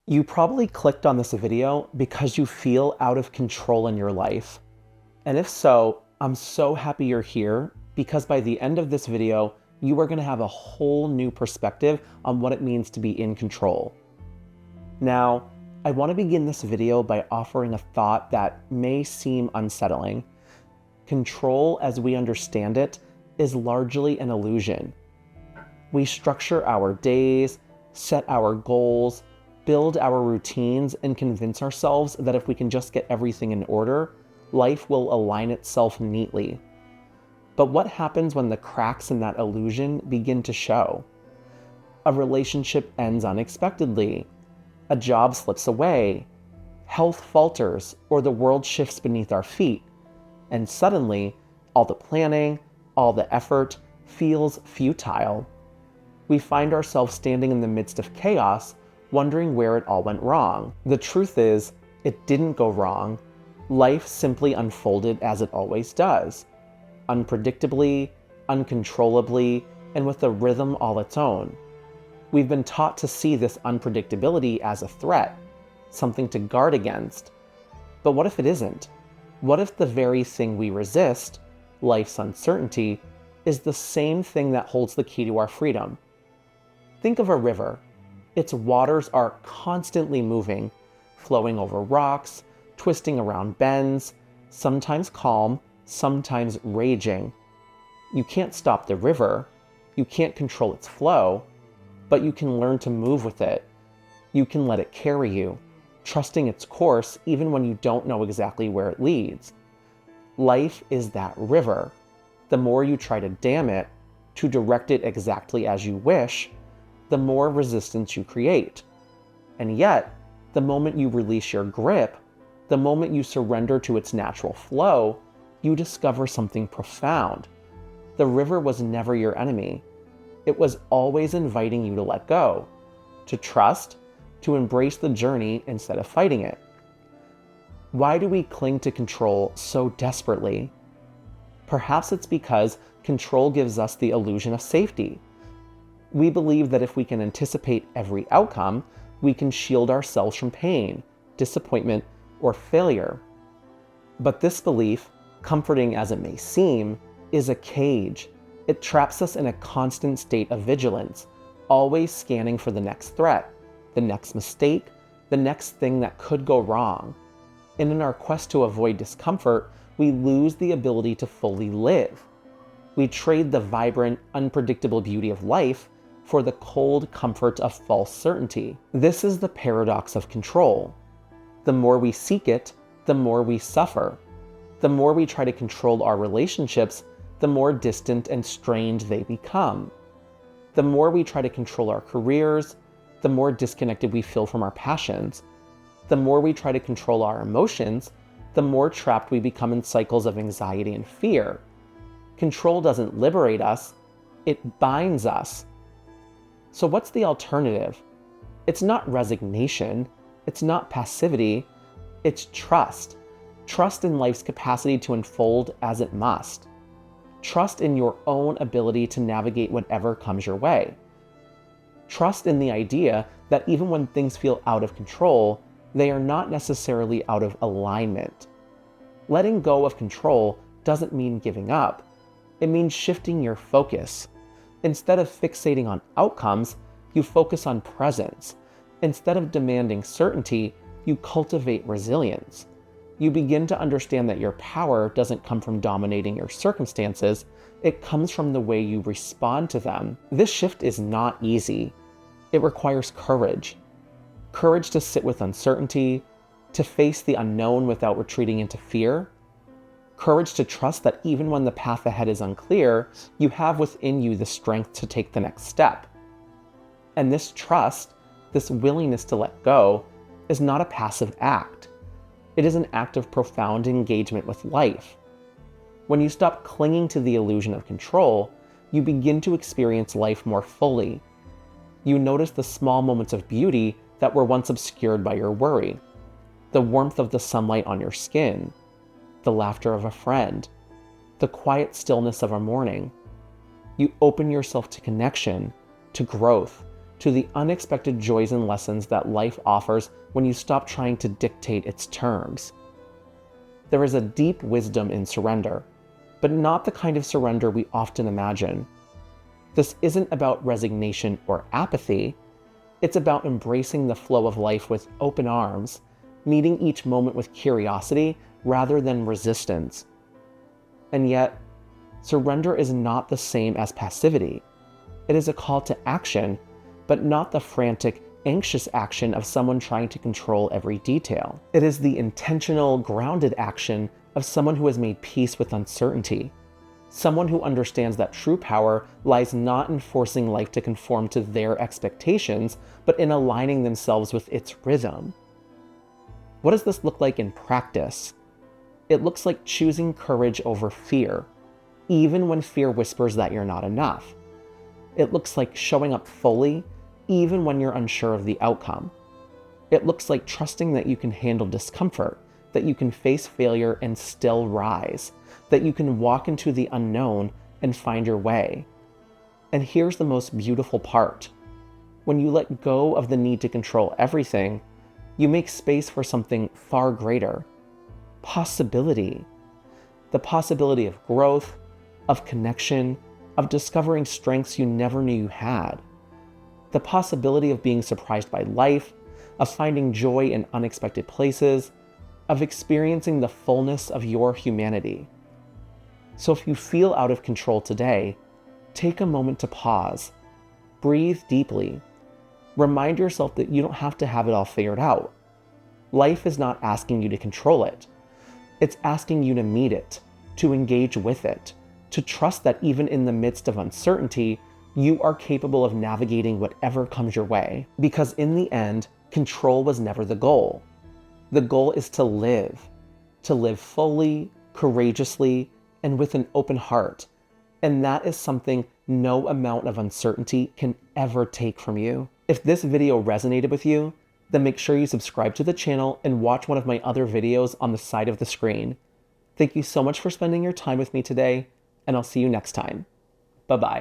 You probably clicked on this video because you feel out of control in your life. And if so, I'm so happy you're here because by the end of this video, you are going to have a whole new perspective on what it means to be in control. Now, I want to begin this video by offering a thought that may seem unsettling. Control, as we understand it, is largely an illusion. We structure our days, set our goals, build our routines, and convince ourselves that if we can just get everything in order, life will align itself neatly. But what happens when the cracks in that illusion begin to show? A relationship ends unexpectedly. A job slips away. Health falters, or the world shifts beneath our feet. And suddenly, all the planning, all the effort feels futile. We find ourselves standing in the midst of chaos, wondering where it all went wrong. The truth is, it didn't go wrong. Life simply unfolded as it always does. Unpredictably, uncontrollably, and with a rhythm all its own. We've been taught to see this unpredictability as a threat, something to guard against. But what if it isn't? What if the very thing we resist, life's uncertainty, is the same thing that holds the key to our freedom? Think of a river. Its waters are constantly moving, flowing over rocks, twisting around bends, sometimes calm, sometimes raging. You can't stop the river, you can't control its flow, but you can learn to move with it. You can let it carry you, trusting its course even when you don't know exactly where it leads. Life is that river. The more you try to dam it, to direct it exactly as you wish, the more resistance you create. And yet, the moment you release your grip, the moment you surrender to its natural flow, you discover something profound. The river was never your enemy. It was always inviting you to let go, to trust, to embrace the journey instead of fighting it. Why do we cling to control so desperately? Perhaps it's because control gives us the illusion of safety. We believe that if we can anticipate every outcome, we can shield ourselves from pain, disappointment, or failure. But this belief, comforting as it may seem, is a cage. It traps us in a constant state of vigilance, always scanning for the next threat, the next mistake, the next thing that could go wrong. And in our quest to avoid discomfort, we lose the ability to fully live. We trade the vibrant, unpredictable beauty of life for the cold comfort of false certainty. This is the paradox of control. The more we seek it, the more we suffer. The more we try to control our relationships, the more distant and strained they become. The more we try to control our careers, the more disconnected we feel from our passions. The more we try to control our emotions, the more trapped we become in cycles of anxiety and fear. Control doesn't liberate us, it binds us. So what's the alternative? It's not resignation, it's not passivity, it's trust. Trust in life's capacity to unfold as it must. Trust in your own ability to navigate whatever comes your way. Trust in the idea that even when things feel out of control, they are not necessarily out of alignment. Letting go of control doesn't mean giving up. It means shifting your focus. Instead of fixating on outcomes, you focus on presence. Instead of demanding certainty, you cultivate resilience. You begin to understand that your power doesn't come from dominating your circumstances, it comes from the way you respond to them. This shift is not easy. It requires courage. Courage to sit with uncertainty, to face the unknown without retreating into fear. Courage to trust that even when the path ahead is unclear, you have within you the strength to take the next step. And this trust, this willingness to let go, is not a passive act. It is an act of profound engagement with life. When you stop clinging to the illusion of control, you begin to experience life more fully. You notice the small moments of beauty that were once obscured by your worry. The warmth of the sunlight on your skin, the laughter of a friend, the quiet stillness of a morning. You open yourself to connection, to growth, to the unexpected joys and lessons that life offers when you stop trying to dictate its terms. There is a deep wisdom in surrender, but not the kind of surrender we often imagine. This isn't about resignation or apathy. It's about embracing the flow of life with open arms, meeting each moment with curiosity rather than resistance. And yet, surrender is not the same as passivity. It is a call to action, but not the frantic, anxious action of someone trying to control every detail. It is the intentional, grounded action of someone who has made peace with uncertainty. Someone who understands that true power lies not in forcing life to conform to their expectations, but in aligning themselves with its rhythm. What does this look like in practice? It looks like choosing courage over fear, even when fear whispers that you're not enough. It looks like showing up fully, even when you're unsure of the outcome. It looks like trusting that you can handle discomfort, that you can face failure and still rise, that you can walk into the unknown and find your way. And here's the most beautiful part. When you let go of the need to control everything, you make space for something far greater. Possibility. The possibility of growth, of connection, of discovering strengths you never knew you had. The possibility of being surprised by life, of finding joy in unexpected places, of experiencing the fullness of your humanity. So if you feel out of control today, take a moment to pause, breathe deeply, remind yourself that you don't have to have it all figured out. Life is not asking you to control it. It's asking you to meet it, to engage with it, to trust that even in the midst of uncertainty, you are capable of navigating whatever comes your way. Because in the end, control was never the goal. The goal is to live fully, courageously, and with an open heart. And that is something no amount of uncertainty can ever take from you. If this video resonated with you, then make sure you subscribe to the channel and watch one of my other videos on the side of the screen. Thank you so much for spending your time with me today, and I'll see you next time. Bye-bye.